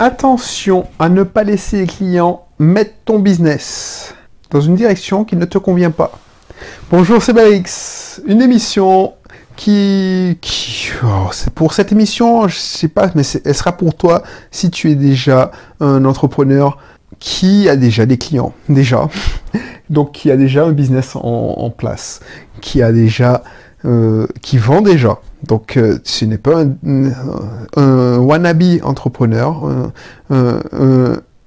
Attention à ne pas laisser les clients mettre ton business dans une direction qui ne te convient pas. Bonjour, c'est Balix. Une émission c'est pour cette émission, je sais pas, mais elle sera pour toi si tu es déjà un entrepreneur qui a déjà des clients, donc qui a déjà un business en place, qui vend déjà. Donc ce n'est pas un wannabe entrepreneur,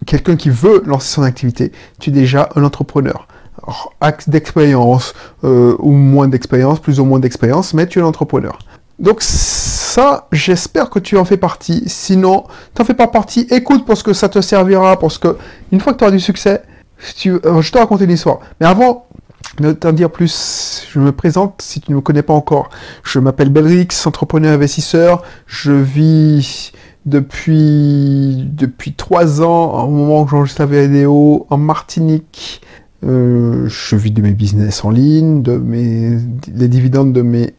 quelqu'un qui veut lancer son activité, tu es déjà un entrepreneur. Alors, axe d'expérience ou moins d'expérience, plus ou moins d'expérience, mais tu es un entrepreneur. Donc ça, j'espère que tu en fais partie. Sinon, tu n'en fais pas partie, écoute parce que ça te servira, parce que une fois que tu auras du succès, je te raconte une histoire. Mais avant de t'en dire plus, je me présente si tu ne me connais pas encore. Je m'appelle Belrix, entrepreneur investisseur. Je vis depuis 3 ans, au moment où j'enregistre la vidéo, en Martinique. Je vis de mes business en ligne, les dividendes de mes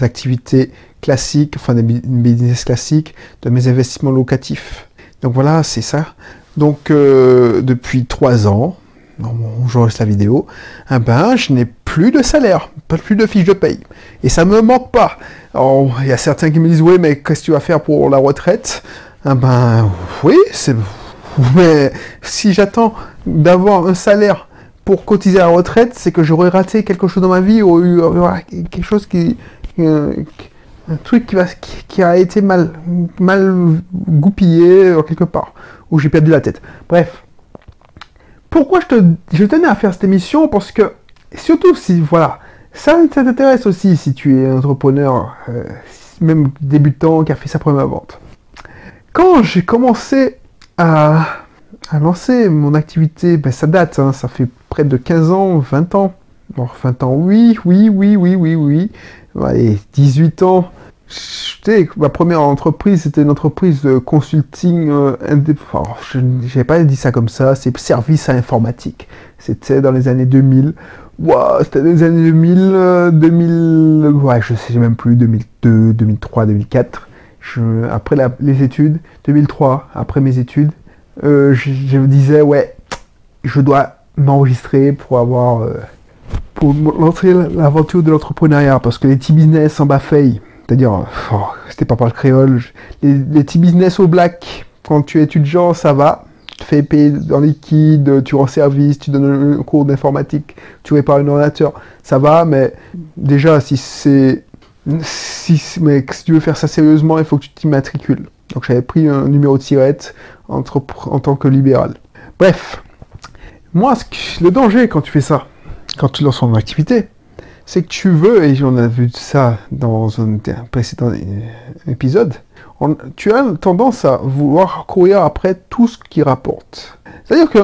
activités classiques, enfin des business classiques, de mes investissements locatifs. Donc voilà, c'est ça. Donc depuis 3 ans, j'enregistre la vidéo, je n'ai plus de salaire, plus de fiche de paye. Et ça me manque pas. Alors, il y a certains qui me disent, oui, mais qu'est-ce que tu vas faire pour la retraite? Oui, mais si j'attends d'avoir un salaire pour cotiser à la retraite, c'est que j'aurais raté quelque chose dans ma vie, ou eu quelque chose un truc qui a été mal goupillé quelque part, où j'ai perdu la tête. Bref. Pourquoi je tenais à faire cette émission? Parce que, surtout si, voilà, ça t'intéresse aussi si tu es un entrepreneur, même débutant, qui a fait sa première vente. Quand j'ai commencé à lancer mon activité, ça date, ça fait près de 15 ans, 20 ans. Bon, 20 ans, oui. Allez, 18 ans. Ma première entreprise, c'était une entreprise de consulting je n'avais pas dit ça comme ça, c'est service à informatique. C'était dans les années 2000. C'était dans les années 2000, ouais, je sais même plus, 2002, 2003, 2004. Après les études, 2003, après mes études, je me disais, ouais, je dois m'enregistrer pour lancer l'aventure de l'entrepreneuriat, parce que les petits business en bas-faille, c'est-à-dire, c'était pas par le créole, les petits business au black, quand tu es étudiant, ça va, tu te fais payer en liquide, tu rends service, tu donnes un cours d'informatique, tu répares un ordinateur, ça va, mais déjà, mais si tu veux faire ça sérieusement, il faut que tu t'immatricules. Donc j'avais pris un numéro de tirette en tant que libéral. Bref, moi, le danger quand tu fais ça, quand tu lances ton activité, c'est que tu veux, et on a vu ça dans un précédent épisode, tu as tendance à vouloir courir après tout ce qui rapporte. C'est-à-dire que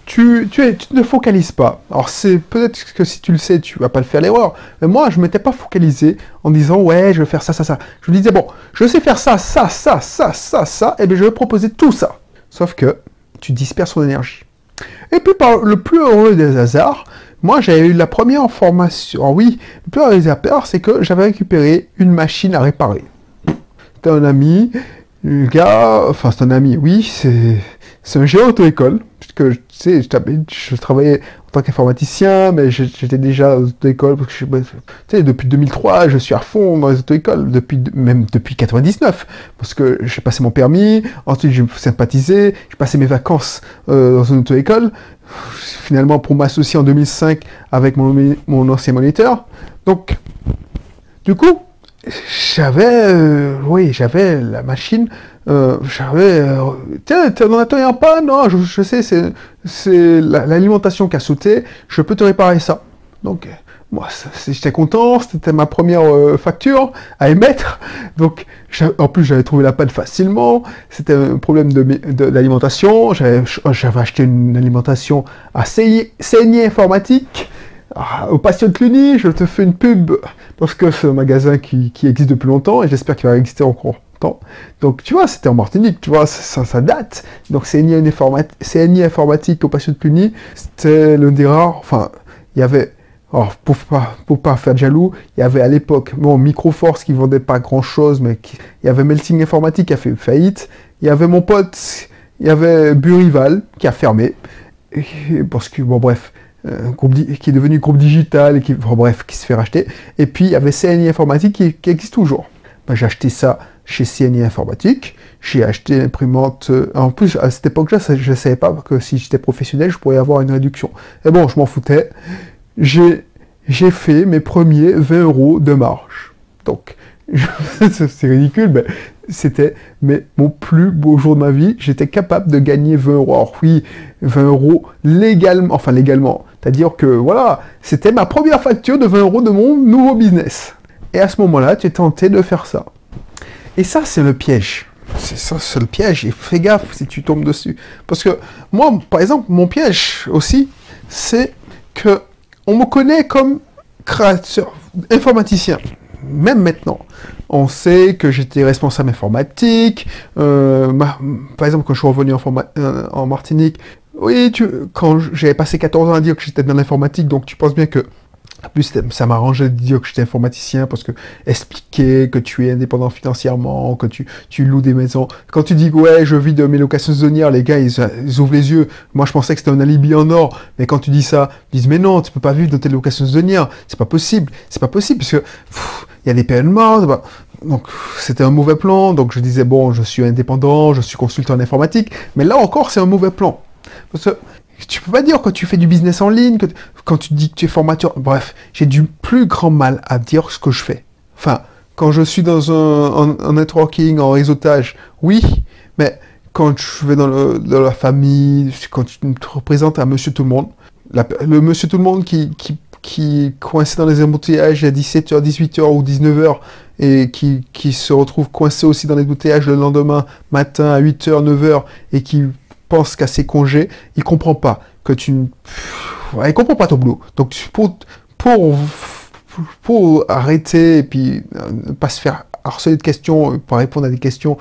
tu ne focalises pas. Alors c'est peut-être que si tu le sais, tu vas pas le faire l'erreur. Mais moi, je m'étais pas focalisé en disant ouais, je vais faire ça. Je me disais bon, je sais faire ça, et bien je vais proposer tout ça. Sauf que tu disperses ton énergie. Et puis par le plus heureux des hasards, moi j'avais eu la première formation. Alors oui, le plus heureux des hasards, c'est que j'avais récupéré une machine à réparer. C'était un ami, le gars, enfin c'est un ami, oui, c'est un géant auto-école, puisque tu sais, je travaillais en tant qu'informaticien, mais j'étais déjà aux auto-écoles, parce que tu sais, depuis 2003, je suis à fond dans les auto-écoles, même depuis 99, parce que j'ai passé mon permis, ensuite j'ai sympathisé, j'ai passé mes vacances dans une auto-école, finalement pour m'associer en 2005 avec mon ancien moniteur. Donc, du coup, j'avais la machine, tiens, ton ordinateur est en panne, non, je sais, c'est l'alimentation qui a sauté, je peux te réparer ça. Donc, moi, j'étais content, c'était ma première facture à émettre, donc, en plus, j'avais trouvé la panne facilement, c'était un problème de l'alimentation, j'avais acheté une alimentation à saignée informatique. Au Passion de Cluny, je te fais une pub parce que c'est un magasin qui existe depuis longtemps et j'espère qu'il va exister encore longtemps. Donc tu vois, c'était en Martinique, tu vois, ça date. Donc CNI informatique au Passion de Cluny, c'était l'un des rares. Enfin, il y avait, alors pour pas faire de jaloux, il y avait à l'époque Microforce qui vendait pas grand chose, mais il y avait Melting Informatique qui a fait faillite. Il y avait mon pote, il y avait Burival qui a fermé. Parce que, bon, bref, qui est devenu groupe digital et qui, bon, bref, qui se fait racheter. Et puis, il y avait CNI Informatique qui existe toujours. Ben, j'ai acheté ça chez CNI Informatique. J'ai acheté l'imprimante. En plus, à cette époque-là, je ne savais pas que si j'étais professionnel, je pourrais avoir une réduction. Et bon, je m'en foutais. J'ai fait mes premiers 20 € de marge. Donc, c'est ridicule, mais c'était mon plus beau jour de ma vie. J'étais capable de gagner 20 €. Alors oui, 20 € légalement, enfin légalement. C'est-à-dire que voilà, c'était ma première facture de 20 € de mon nouveau business. Et à ce moment-là, tu es tenté de faire ça. Et ça, c'est le piège. C'est le piège. Et fais gaffe si tu tombes dessus. Parce que moi, par exemple, mon piège aussi, c'est que on me connaît comme créateur, informaticien. Même maintenant, on sait que j'étais responsable informatique. Par exemple, quand je suis revenu en Martinique, oui, quand j'avais passé 14 ans à dire que j'étais dans l'informatique, donc tu penses bien que, en plus, ça m'arrangeait de dire que j'étais informaticien parce que expliquer que tu es indépendant financièrement, que tu loues des maisons. Quand tu dis que ouais, je vis de mes locations saisonnières, les gars, ils ouvrent les yeux. Moi, je pensais que c'était un alibi en or. Mais quand tu dis ça, ils disent mais non, tu peux pas vivre de tes locations saisonnières. C'est pas possible. C'est pas possible parce que il y a des périodes mortes. Bah, donc, c'était un mauvais plan. Donc, je disais bon, je suis indépendant, je suis consultant en informatique. Mais là encore, c'est un mauvais plan. Parce que tu peux pas dire quand tu fais du business en ligne, quand tu dis que tu es formateur. Bref, j'ai du plus grand mal à dire ce que je fais. Enfin, quand je suis dans un networking, en réseautage, oui, mais quand je vais dans la famille, quand tu te représentes à Monsieur Tout-le-Monde, le Monsieur Tout-le-Monde qui est coincé dans les embouteillages à 17h, 18h ou 19h et qui se retrouve coincé aussi dans les embouteillages le lendemain matin à 8h, 9h et qui pense qu'à ses congés, il comprend pas que il comprend pas ton boulot. Donc pour arrêter et puis ne pas se faire harceler de questions, pour répondre à des questions,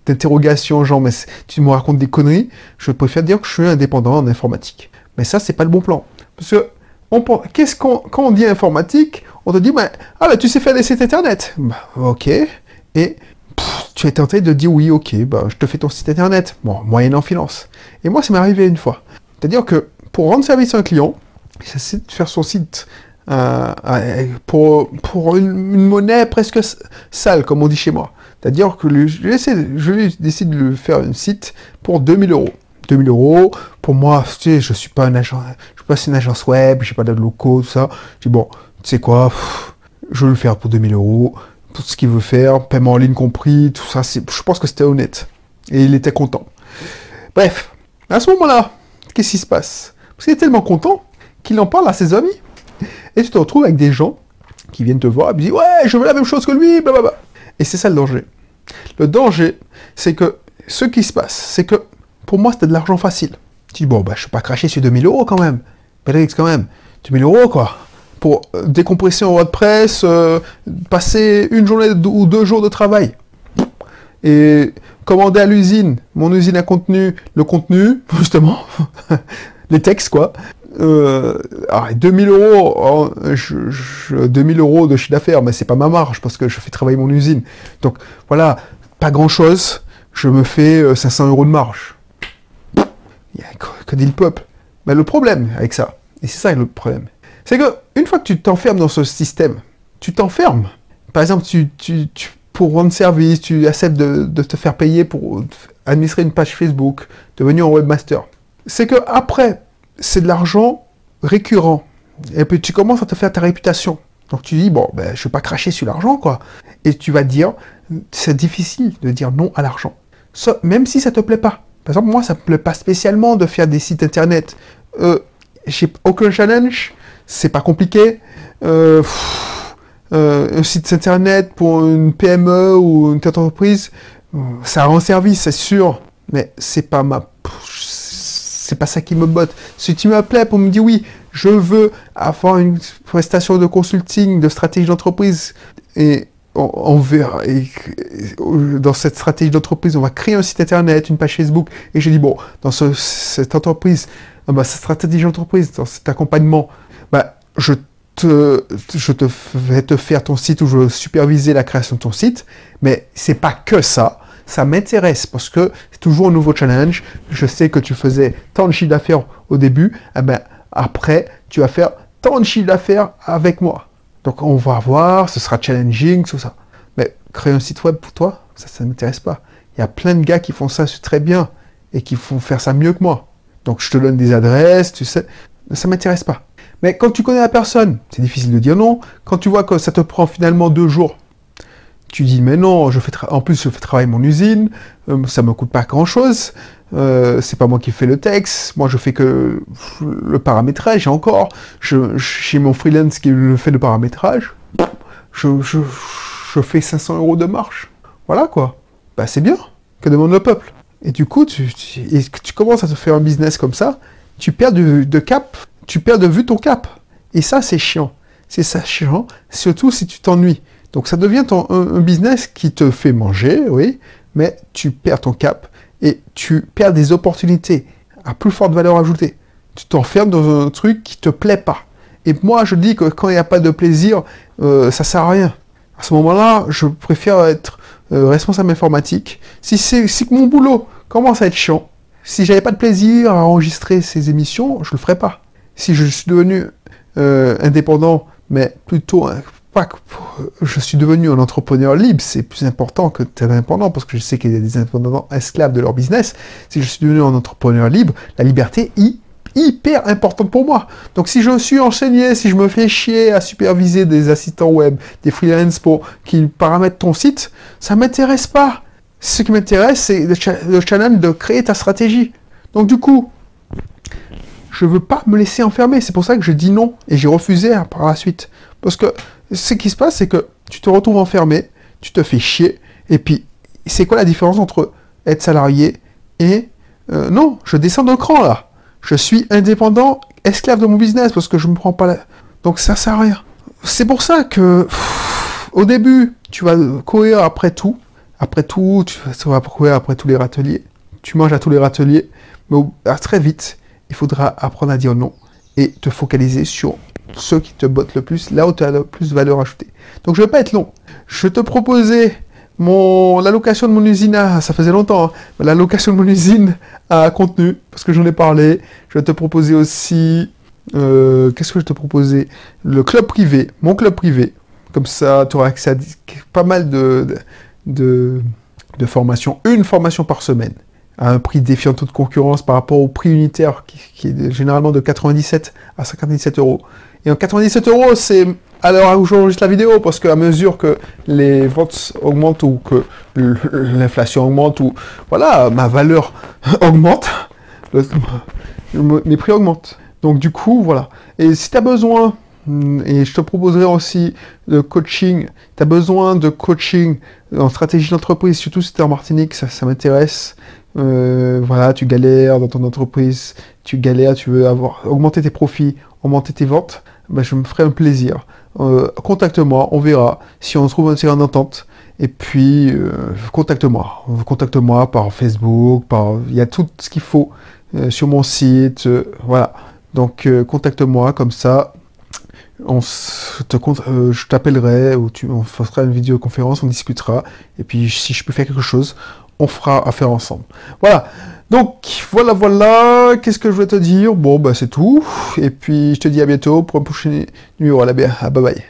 d'interrogations, genre mais tu me racontes des conneries, je préfère dire que je suis indépendant en informatique. Mais ça c'est pas le bon plan. Parce que quand on dit informatique, on te dit bah, tu sais faire des sites internet. Bah, ok. Et tu es tenté de dire oui, ok, bah, je te fais ton site internet, bon, moyennant finance. Et moi, ça m'est arrivé une fois. C'est-à-dire que pour rendre service à un client, c'est de faire son site pour une monnaie presque sale, comme on dit chez moi. C'est-à-dire que je décide de lui faire un site pour 2000 €. 2000 €, pour moi, tu sais, je suis pas une agence web, j'ai pas de locaux, tout ça. Je dis bon, tu sais quoi, je vais le faire pour 2000 €. Tout ce qu'il veut faire, paiement en ligne compris, tout ça, je pense que c'était honnête. Et il était content. Bref, à ce moment-là, qu'est-ce qui se passe? Parce qu'il est tellement content qu'il en parle à ses amis. Et tu te retrouves avec des gens qui viennent te voir et disent « Ouais, je veux la même chose que lui, blablabla. » Et c'est ça le danger. Le danger, c'est que ce qui se passe, c'est que pour moi, c'était de l'argent facile. Tu dis « Bon, bah, je ne vais pas cracher sur 2000 € quand même. Pédrix, quand même. 2000 €, quoi. Pour décompresser en WordPress, passer une journée ou 2 jours de travail. Et commander à l'usine, mon usine à contenu, le contenu, justement, les textes, quoi. 2000 €, 2000 € de chiffre d'affaires, mais c'est pas ma marge, parce que je fais travailler mon usine. Donc, voilà, pas grand-chose, je me fais 500 € de marge. Que dit le peuple? Mais le problème avec ça, et c'est ça le problème, c'est que une fois que tu t'enfermes dans ce système, tu t'enfermes. Par exemple, pour rendre service, tu acceptes de te faire payer pour administrer une page Facebook, devenir un webmaster. C'est que après, c'est de l'argent récurrent. Et puis tu commences à te faire ta réputation. Donc tu dis, bon, ben, je ne vais pas cracher sur l'argent, quoi. Et tu vas dire, c'est difficile de dire non à l'argent. Même si ça ne te plaît pas. Par exemple, moi, ça ne me plaît pas spécialement de faire des sites internet. J'ai aucun challenge. C'est pas compliqué. Un site internet pour une PME ou une entreprise, ça rend service, c'est sûr, mais c'est pas ça qui me botte. Si tu m'appelais pour me dire oui, je veux avoir une prestation de consulting, de stratégie d'entreprise, et on verra. Et dans cette stratégie d'entreprise, on va créer un site internet, une page Facebook, et je dis bon, dans cette entreprise, cette stratégie d'entreprise, dans cet accompagnement, je vais te faire ton site ou je vais superviser la création de ton site, mais c'est pas que ça. ça m'intéresse parce que c'est toujours un nouveau challenge. Je sais que tu faisais tant de chiffre d'affaires au début, eh ben, après, tu vas faire tant de chiffre d'affaires avec moi. Donc, on va voir, ce sera challenging, tout ça. Mais créer un site web pour toi, ça ne m'intéresse pas. Il y a plein de gars qui font ça très bien et qui font faire ça mieux que moi. Donc, je te donne des adresses, tu sais, ça ne m'intéresse pas. Mais quand tu connais la personne, c'est difficile de dire non. Quand tu vois que ça te prend finalement 2 jours, tu dis, mais non, en plus, je fais travailler mon usine, ça me coûte pas grand-chose, c'est pas moi qui fais le texte, moi je fais que le paramétrage, et encore, j'ai mon freelance qui le fait le paramétrage, je fais 500 € de marge. Voilà quoi. Bah c'est bien, que demande le peuple. Et du coup, tu commences à te faire un business comme ça, tu perds de cap, tu perds de vue ton cap. Et ça, c'est chiant. C'est ça chiant, surtout si tu t'ennuies. Donc ça devient un business qui te fait manger, oui, mais tu perds ton cap et tu perds des opportunités à plus forte valeur ajoutée. Tu t'enfermes dans un truc qui te plaît pas. Et moi, je dis que quand il n'y a pas de plaisir, ça sert à rien. À ce moment-là, je préfère être responsable informatique. Si mon boulot commence à être chiant, si j'avais pas de plaisir à enregistrer ces émissions, je le ferais pas. Si je suis devenu indépendant, mais plutôt pas que je suis devenu un entrepreneur libre, c'est plus important que d'être indépendant, parce que je sais qu'il y a des indépendants esclaves de leur business. Si je suis devenu un entrepreneur libre, la liberté est hyper importante pour moi. Donc si je suis enseigné, si je me fais chier à superviser des assistants web, des freelances pour qu'ils paramètrent ton site, ça m'intéresse pas. Ce qui m'intéresse, c'est le challenge de créer ta stratégie. Donc du coup, je veux pas me laisser enfermer. C'est pour ça que je dis non et j'ai refusé par la suite. Parce que ce qui se passe, c'est que tu te retrouves enfermé, tu te fais chier, et puis c'est quoi la différence entre être salarié et... non, je descends d'un cran là. Je suis indépendant, esclave de mon business, parce que je me prends pas la... Donc ça sert à rien. C'est pour ça que, au début, tu vas courir après tout. Après tout, tu vas courir après tous les râteliers. Tu manges à tous les râteliers. Mais très vite, il faudra apprendre à dire non et te focaliser sur ceux qui te bottent le plus, là où tu as le plus de valeur ajoutée. Donc je ne vais pas être long. Je te proposais l'allocation de mon usine ça faisait longtemps, hein, l'allocation de mon usine à contenu, parce que j'en ai parlé. Je vais te proposer aussi, qu'est-ce que je te proposais? Le club privé, mon club privé. Comme ça, tu auras accès à pas mal de formations, une formation par semaine, à un prix défiant toute concurrence par rapport au prix unitaire qui est généralement de 97 à 57 €. Et en 97 €, c'est à l'heure où j'enregistre la vidéo, parce qu'à mesure que les ventes augmentent ou que l'inflation augmente, ou voilà, ma valeur augmente, mes prix augmentent. Donc du coup, voilà. Et si tu as besoin, et je te proposerai aussi de coaching, tu as besoin de coaching en stratégie d'entreprise, surtout si tu es en Martinique, ça m'intéresse. Voilà, tu galères dans ton entreprise, tu veux augmenter tes profits, augmenter tes ventes, ben, je me ferai un plaisir. Contacte-moi, on verra si on trouve un terrain d'entente. Et puis, contacte-moi par Facebook, il y a tout ce qu'il faut sur mon site, voilà. Donc, contacte-moi, comme ça, je t'appellerai, ou on fera une vidéoconférence, on discutera, et puis si je peux faire quelque chose, on fera affaire ensemble. Voilà. Donc, voilà, qu'est-ce que je voulais te dire? Bon, bah c'est tout, et puis je te dis à bientôt pour un prochain numéro. Bye bye.